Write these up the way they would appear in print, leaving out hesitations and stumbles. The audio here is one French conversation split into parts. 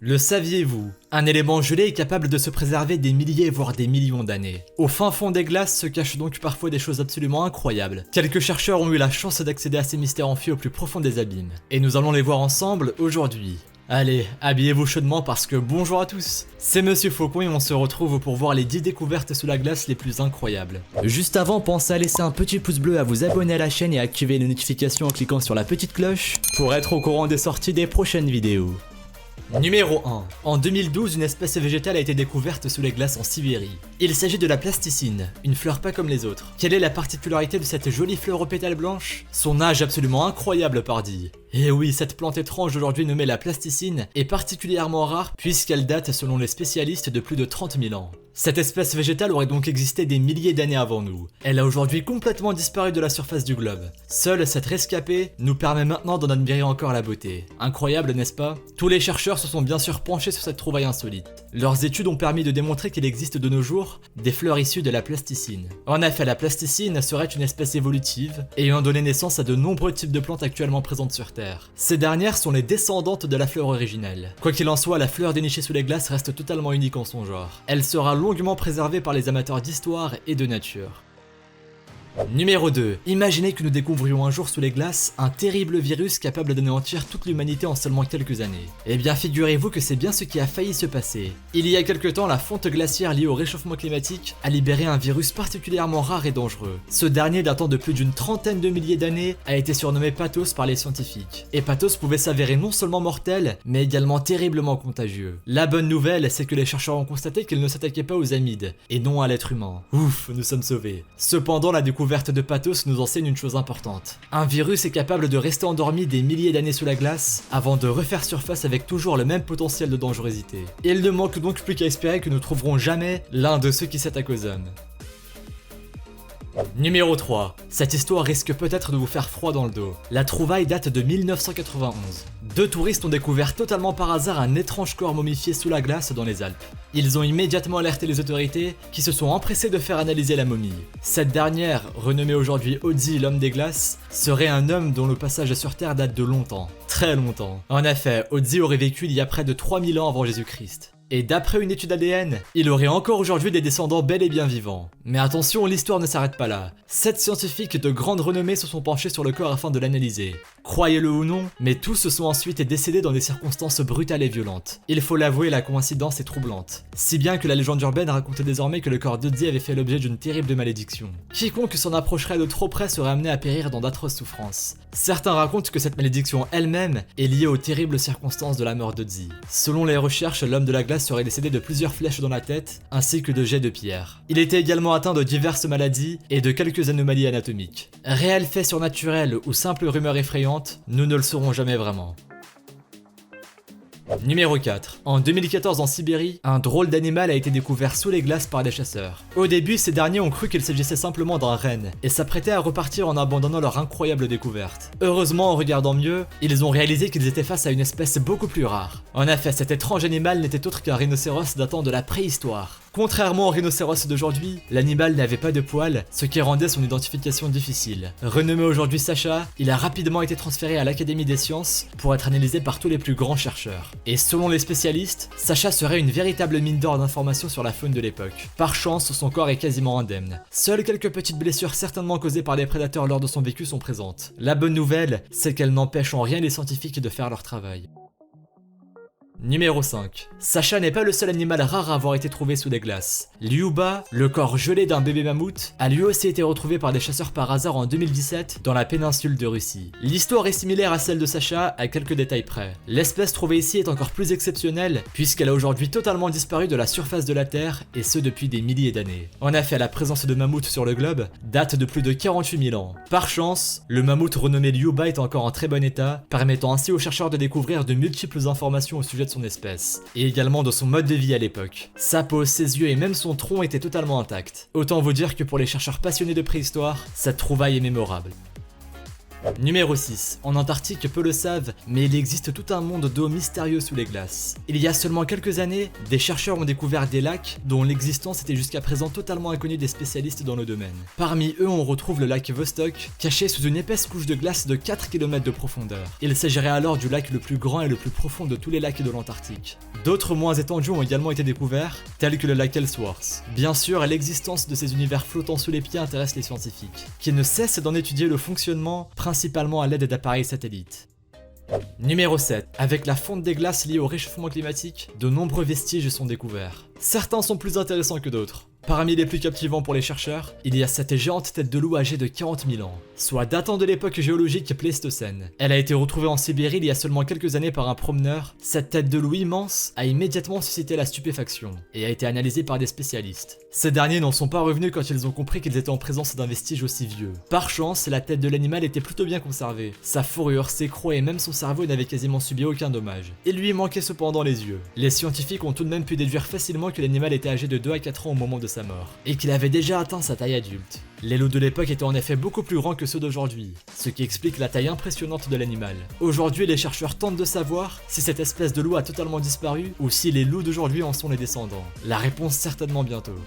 Le saviez-vous? Un élément gelé est capable de se préserver des milliers voire des millions d'années. Au fin fond des glaces se cachent donc parfois des choses absolument incroyables. Quelques chercheurs ont eu la chance d'accéder à ces mystères enfuis au plus profond des abîmes. Et nous allons les voir ensemble aujourd'hui. Allez, habillez-vous chaudement parce que bonjour à tous, c'est Monsieur Faucon et on se retrouve pour voir les 10 découvertes sous la glace les plus incroyables. Juste avant, pensez à laisser un petit pouce bleu, à vous abonner à la chaîne et à activer les notifications en cliquant sur la petite cloche pour être au courant des sorties des prochaines vidéos. Numéro 1. En 2012, une espèce végétale a été découverte sous les glaces en Sibérie. Il s'agit de la plasticine, une fleur pas comme les autres. Quelle est la particularité de cette jolie fleur aux pétales blanches? Son âge absolument incroyable pardi. Et oui, cette plante étrange aujourd'hui nommée la plasticine est particulièrement rare puisqu'elle date selon les spécialistes de plus de 30 000 ans. Cette espèce végétale aurait donc existé des milliers d'années avant nous. Elle a aujourd'hui complètement disparu de la surface du globe. Seule cette rescapée nous permet maintenant d'en admirer encore la beauté. Incroyable, n'est-ce pas? Tous les chercheurs se sont bien sûr penchés sur cette trouvaille insolite. Leurs études ont permis de démontrer qu'il existe de nos jours des fleurs issues de la plasticine. En effet, la plasticine serait une espèce évolutive ayant donné naissance à de nombreux types de plantes actuellement présentes sur Terre. Ces dernières sont les descendantes de la fleur originelle. Quoi qu'il en soit, la fleur dénichée sous les glaces reste totalement unique en son genre. Elle sera longuement préservée par les amateurs d'histoire et de nature. Numéro 2. Imaginez que nous découvrions un jour sous les glaces un terrible virus capable d'anéantir toute l'humanité en seulement quelques années. Eh bien figurez-vous que c'est bien ce qui a failli se passer. Il y a quelque temps, la fonte glaciaire liée au réchauffement climatique a libéré un virus particulièrement rare et dangereux. Ce dernier, datant de plus d'une trentaine de milliers d'années, a été surnommé Pathos par les scientifiques. Et Pathos pouvait s'avérer non seulement mortel, mais également terriblement contagieux. La bonne nouvelle, c'est que les chercheurs ont constaté qu'il ne s'attaquait pas aux amides, et non à l'être humain. Ouf, nous sommes sauvés. Cependant, la découverte de Pathos nous enseigne une chose importante. Un virus est capable de rester endormi des milliers d'années sous la glace avant de refaire surface avec toujours le même potentiel de dangerosité. Il ne manque donc plus qu'à espérer que nous trouverons jamais l'un de ceux qui s'attaquent aux hommes. Numéro 3. Cette histoire risque peut-être de vous faire froid dans le dos. La trouvaille date de 1991. Deux touristes ont découvert totalement par hasard un étrange corps momifié sous la glace dans les Alpes. Ils ont immédiatement alerté les autorités qui se sont empressées de faire analyser la momie. Cette dernière, renommée aujourd'hui Otzi l'homme des glaces, serait un homme dont le passage sur Terre date de longtemps. Très longtemps. En effet, Otzi aurait vécu il y a près de 3000 ans avant Jésus-Christ. Et d'après une étude ADN, il aurait encore aujourd'hui des descendants bel et bien vivants. Mais attention, l'histoire ne s'arrête pas là. 7 scientifiques de grande renommée se sont penchés sur le corps afin de l'analyser. Croyez-le ou non, mais tous se sont ensuite décédés dans des circonstances brutales et violentes. Il faut l'avouer, la coïncidence est troublante. Si bien que la légende urbaine racontait désormais que le corps d'Otzi avait fait l'objet d'une terrible malédiction. Quiconque s'en approcherait de trop près serait amené à périr dans d'atroces souffrances. Certains racontent que cette malédiction elle-même est liée aux terribles circonstances de la mort d'Otzi. Selon les recherches, l'homme de la glace serait décédé de plusieurs flèches dans la tête, ainsi que de jets de pierre. Il était également atteint de diverses maladies et de quelques anomalies anatomiques. Réel fait surnaturel ou simple rumeur effrayante, nous ne le saurons jamais vraiment. Numéro 4. En 2014 en Sibérie, un drôle d'animal a été découvert sous les glaces par des chasseurs. Au début, ces derniers ont cru qu'il s'agissait simplement d'un renne et s'apprêtaient à repartir en abandonnant leur incroyable découverte. Heureusement, en regardant mieux, ils ont réalisé qu'ils étaient face à une espèce beaucoup plus rare. En effet, cet étrange animal n'était autre qu'un rhinocéros datant de la préhistoire. Contrairement au rhinocéros d'aujourd'hui, l'animal n'avait pas de poils, ce qui rendait son identification difficile. Renommé aujourd'hui Sacha, il a rapidement été transféré à l'Académie des sciences pour être analysé par tous les plus grands chercheurs. Et selon les spécialistes, Sacha serait une véritable mine d'or d'informations sur la faune de l'époque. Par chance, son corps est quasiment indemne. Seules quelques petites blessures certainement causées par des prédateurs lors de son vécu sont présentes. La bonne nouvelle, c'est qu'elles n'empêchent en rien les scientifiques de faire leur travail. Numéro 5. Sacha n'est pas le seul animal rare à avoir été trouvé sous des glaces. Lyuba, le corps gelé d'un bébé mammouth, a lui aussi été retrouvé par des chasseurs par hasard en 2017 dans la péninsule de Russie. L'histoire est similaire à celle de Sacha à quelques détails près. L'espèce trouvée ici est encore plus exceptionnelle puisqu'elle a aujourd'hui totalement disparu de la surface de la Terre et ce depuis des milliers d'années. En effet, la présence de mammouths sur le globe date de plus de 48 000 ans. Par chance, le mammouth renommé Lyuba est encore en très bon état, permettant ainsi aux chercheurs de découvrir de multiples informations au sujet de son espèce, et également de son mode de vie à l'époque. Sa peau, ses yeux et même son tronc étaient totalement intacts. Autant vous dire que pour les chercheurs passionnés de préhistoire, cette trouvaille est mémorable. Numéro 6. En Antarctique, peu le savent, mais il existe tout un monde d'eau mystérieux sous les glaces. Il y a seulement quelques années, des chercheurs ont découvert des lacs dont l'existence était jusqu'à présent totalement inconnue des spécialistes dans le domaine. Parmi eux, on retrouve le lac Vostok, caché sous une épaisse couche de glace de 4 km de profondeur. Il s'agirait alors du lac le plus grand et le plus profond de tous les lacs de l'Antarctique. D'autres moins étendus ont également été découverts, tels que le lac Ellsworth. Bien sûr, l'existence de ces univers flottants sous les pieds intéresse les scientifiques, qui ne cessent d'en étudier le fonctionnement, principalement à l'aide d'appareils satellites. Numéro 7. Avec la fonte des glaces liée au réchauffement climatique, de nombreux vestiges sont découverts. Certains sont plus intéressants que d'autres. Parmi les plus captivants pour les chercheurs, il y a cette géante tête de loup âgée de 40 000 ans, soit datant de l'époque géologique Pléistocène. Elle a été retrouvée en Sibérie il y a seulement quelques années par un promeneur. Cette tête de loup immense a immédiatement suscité la stupéfaction et a été analysée par des spécialistes. Ces derniers n'en sont pas revenus quand ils ont compris qu'ils étaient en présence d'un vestige aussi vieux. Par chance, la tête de l'animal était plutôt bien conservée. Sa fourrure, ses crocs et même son cerveau n'avaient quasiment subi aucun dommage. Il lui manquait cependant les yeux. Les scientifiques ont tout de même pu déduire facilement que l'animal était âgé de 2 à 4 ans au moment de sa mort, et qu'il avait déjà atteint sa taille adulte. Les loups de l'époque étaient en effet beaucoup plus grands que ceux d'aujourd'hui, ce qui explique la taille impressionnante de l'animal. Aujourd'hui, les chercheurs tentent de savoir si cette espèce de loup a totalement disparu ou si les loups d'aujourd'hui en sont les descendants. La réponse certainement bientôt.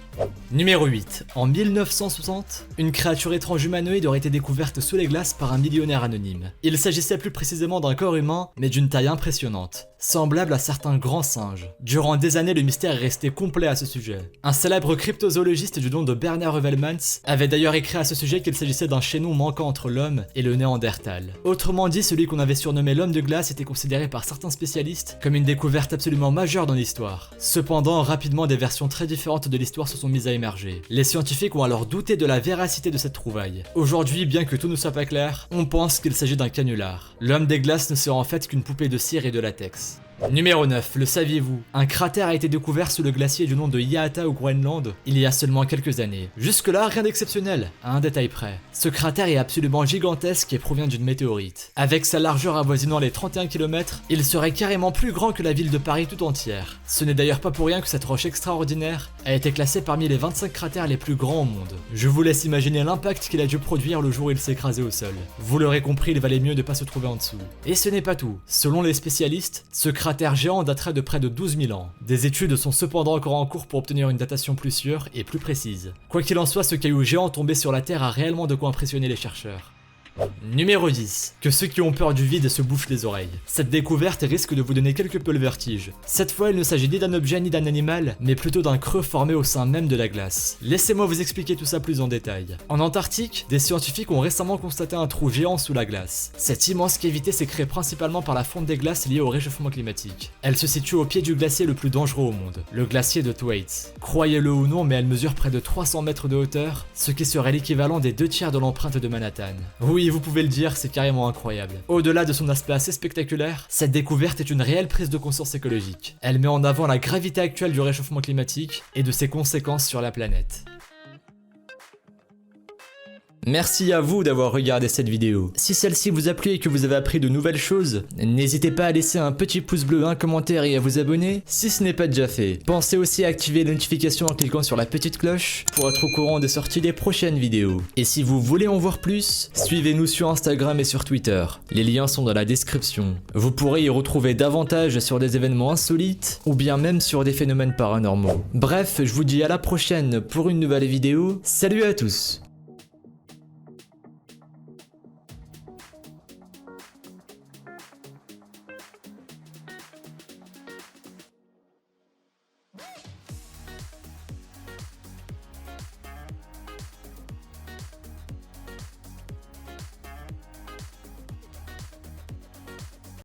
Numéro 8. En 1960, une créature étrange humanoïde aurait été découverte sous les glaces par un millionnaire anonyme. Il s'agissait plus précisément d'un corps humain, mais d'une taille impressionnante, semblable à certains grands singes. Durant des années, le mystère est resté complet à ce sujet. Un célèbre cryptozoologiste du nom de Bernard Heuvelmans avait d'ailleurs écrit à ce sujet qu'il s'agissait d'un chaînon manquant entre l'homme et le Néandertal. Autrement dit, celui qu'on avait surnommé l'homme de glace était considéré par certains spécialistes comme une découverte absolument majeure dans l'histoire. Cependant, rapidement, des versions très différentes de l'histoire se sont mises à émerger. Les scientifiques ont alors douté de la véracité de cette trouvaille. Aujourd'hui, bien que tout ne soit pas clair, on pense qu'il s'agit d'un canular. L'homme des glaces ne serait en fait qu'une poupée de cire et de latex. Numéro 9, le saviez-vous? Un cratère a été découvert sous le glacier du nom de Yaata au Groenland il y a seulement quelques années. Jusque-là, rien d'exceptionnel, à un détail près. Ce cratère est absolument gigantesque et provient d'une météorite. Avec sa largeur avoisinant les 31 km, il serait carrément plus grand que la ville de Paris tout entière. Ce n'est d'ailleurs pas pour rien que cette roche extraordinaire a été classée parmi les 25 cratères les plus grands au monde. Je vous laisse imaginer l'impact qu'il a dû produire le jour où il s'est écrasé au sol. Vous l'aurez compris, il valait mieux de pas se trouver en dessous. Et ce n'est pas tout. Selon les spécialistes, ce cratère géant daterait de près de 12 000 ans. Des études sont cependant encore en cours pour obtenir une datation plus sûre et plus précise. Quoi qu'il en soit, ce caillou géant tombé sur la Terre a réellement de quoi impressionner les chercheurs. Numéro 10. Que ceux qui ont peur du vide se bouchent les oreilles. Cette découverte risque de vous donner quelque peu le vertige. Cette fois, il ne s'agit ni d'un objet ni d'un animal, mais plutôt d'un creux formé au sein même de la glace. Laissez-moi vous expliquer tout ça plus en détail. En Antarctique, des scientifiques ont récemment constaté un trou géant sous la glace. Cette immense cavité s'est créée principalement par la fonte des glaces liée au réchauffement climatique. Elle se situe au pied du glacier le plus dangereux au monde, le glacier de Thwaites. Croyez-le ou non, mais elle mesure près de 300 mètres de hauteur, ce qui serait l'équivalent des 2/3 de l'empreinte de Manhattan. Oui, vous pouvez le dire, c'est carrément incroyable. Au-delà de son aspect assez spectaculaire, cette découverte est une réelle prise de conscience écologique. Elle met en avant la gravité actuelle du réchauffement climatique et de ses conséquences sur la planète. Merci à vous d'avoir regardé cette vidéo. Si celle-ci vous a plu et que vous avez appris de nouvelles choses, n'hésitez pas à laisser un petit pouce bleu, un commentaire et à vous abonner si ce n'est pas déjà fait. Pensez aussi à activer les notifications en cliquant sur la petite cloche pour être au courant des sorties des prochaines vidéos. Et si vous voulez en voir plus, suivez-nous sur Instagram et sur Twitter. Les liens sont dans la description. Vous pourrez y retrouver davantage sur des événements insolites ou bien même sur des phénomènes paranormaux. Bref, je vous dis à la prochaine pour une nouvelle vidéo. Salut à tous!